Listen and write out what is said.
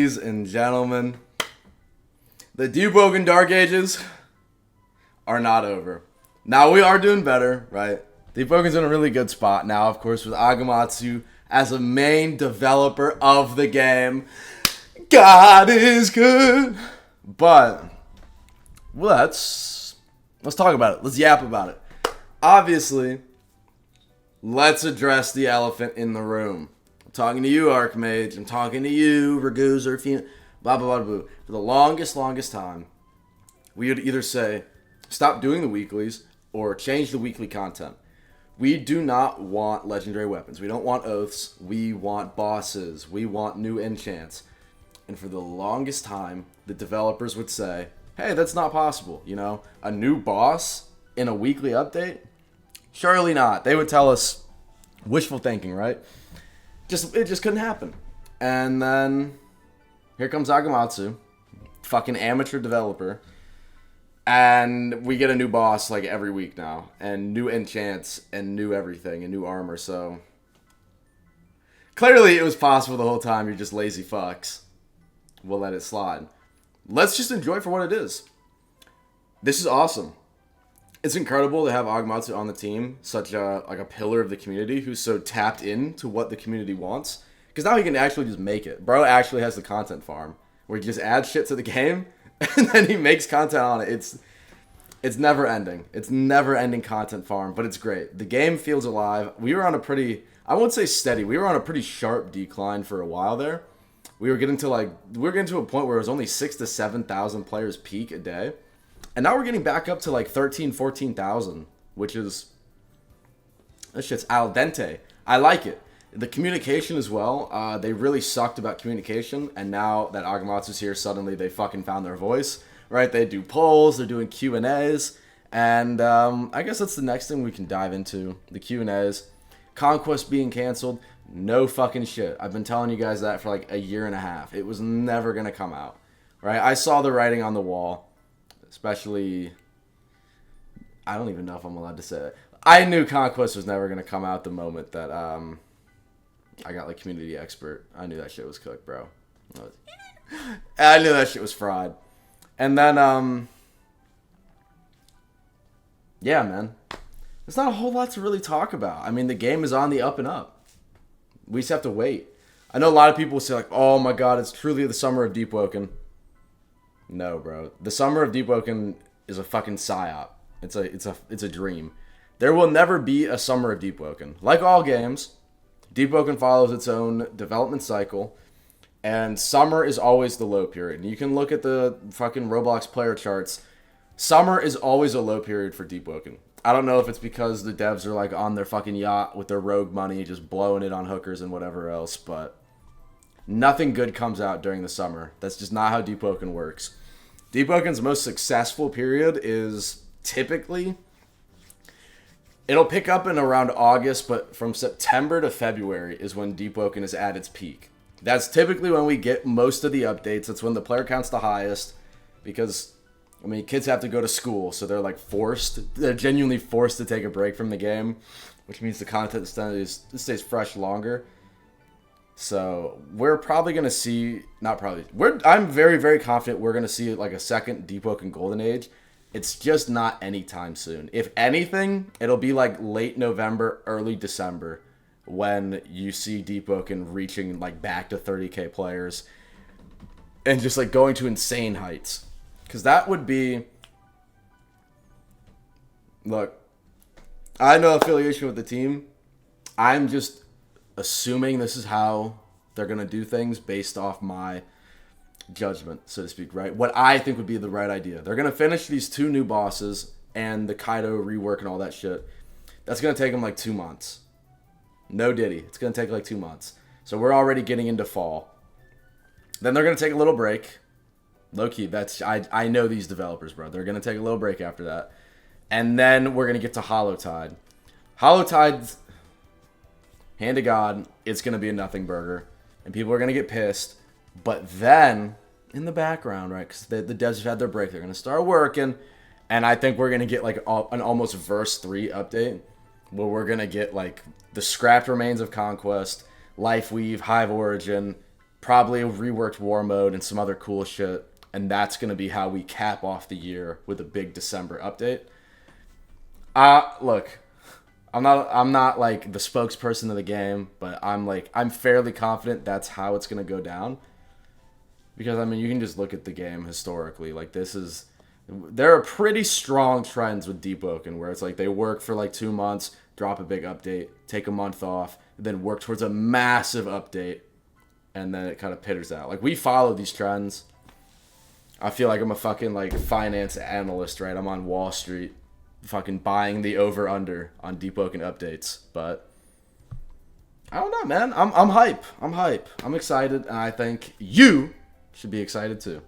Ladies and gentlemen, the Deepwoken Dark Ages are not over. Now we are doing better, right? Deepwoken's in a really good spot now, of course, with Agamatsu as a main developer of the game. God is good. But let's talk about it. Let's yap about it. Obviously, let's address the elephant in the room. I'm talking to you, Archmage. I'm talking to you, Raguzer, blah, blah, blah, blah. For the longest time, we would either say, stop doing the weeklies or change the weekly content. We do not want legendary weapons. We don't want oaths. We want bosses. We want new enchants. And for the longest time, the developers would say, hey, that's not possible. You know, a new boss in a weekly update? Surely not. They would tell us wishful thinking, right? It just couldn't happen. And then here comes Agamatsu, fucking amateur developer. And we get a new boss like every week now. And new enchants and new everything and new armor. So clearly it was possible the whole time. You're just lazy fucks. We'll let it slide. Let's just enjoy it for what it is. This is awesome. It's incredible to have Agamatsu on the team, such a pillar of the community who's so tapped into what the community wants. Because now he can actually just make it. Bro actually has the content farm where he just adds shit to the game and then he makes content on it. It's never ending. It's never ending content farm, but it's great. The game feels alive. We were on a pretty, I won't say steady, we were on a pretty sharp decline for a while there. We were getting to a point where it was only 6,000 to 7,000 players peak a day. And now we're getting back up to like 13,000, 14,000, which is, that shit's al dente. I like it. The communication as well, they really sucked about communication. And now that Agamatsu's here, suddenly they fucking found their voice, right? They do polls, they're doing Q&As. And I guess that's the next thing we can dive into, the Q&As. Conquest being canceled. No fucking shit. I've been telling you guys that for like a year and a half. It was never going to come out, right? I saw the writing on the wall, especially, I don't even know if I'm allowed to say it. I knew Conquest was never going to come out the moment that I got like community expert. I knew that shit was cooked, bro. I knew that shit was fraud. And then, yeah, man. There's not a whole lot to really talk about. I mean, the game is on the up and up. We just have to wait. I know a lot of people will say like, oh my god, it's truly the summer of Deepwoken. No, bro. The summer of Deepwoken is a fucking psyop. It's a dream. There will never be a summer of Deepwoken. Like all games, Deepwoken follows its own development cycle, and summer is always the low period. And you can look at the fucking Roblox player charts. Summer is always a low period for Deepwoken. I don't know if it's because the devs are like on their fucking yacht with their rogue money, just blowing it on hookers and whatever else, but nothing good comes out during the summer. That's just not how Deepwoken works. Deepwoken's most successful period is typically, it'll pick up in around August, but from September to February is when Deepwoken is at its peak. That's typically when we get most of the updates. That's when the player count's the highest, because I mean, kids have to go to school, so they're like they're genuinely forced to take a break from the game, which means the content stays fresh longer. So we're probably going to see, I'm very, very confident we're going to see like a second Deepwoken Golden Age. It's just not anytime soon. If anything, it'll be like late November, early December when you see Deepwoken reaching like back to 30k players and just like going to insane heights. Because that would be... Look, I have no affiliation with the team. I'm just assuming this is how they're going to do things based off my judgment, so to speak, right? What I think would be the right idea. They're going to finish these 2 new bosses and the Kaido rework and all that shit. That's going to take them like 2 months. No diddy. It's going to take like 2 months. So we're already getting into fall. Then they're going to take a little break. Low-key, I know these developers, bro. They're going to take a little break after that. And then we're going to get to Hollowtide. Hollowtide's, hand to God, it's going to be a nothing burger. And people are going to get pissed. But then, in the background, right, because the devs have had their break, they're going to start working. And I think we're going to get like an almost verse 3 update. Where we're going to get like the scrapped remains of Conquest, Life Weave, Hive Origin, probably a reworked war mode and some other cool shit. And that's going to be how we cap off the year with a big December update. Look, I'm not like the spokesperson of the game, but I'm fairly confident that's how it's going to go down. Because I mean, you can just look at the game historically. Like there are pretty strong trends with Deepwoken where it's like they work for like 2 months, drop a big update, take a month off, then work towards a massive update, and then it kind of pitters out. Like we follow these trends. I feel like I'm a fucking like finance analyst, right? I'm on Wall Street, fucking buying the over under on Deepwoken updates. But I don't know, man. I'm hype. I'm hype. I'm excited, and I think you should be excited too.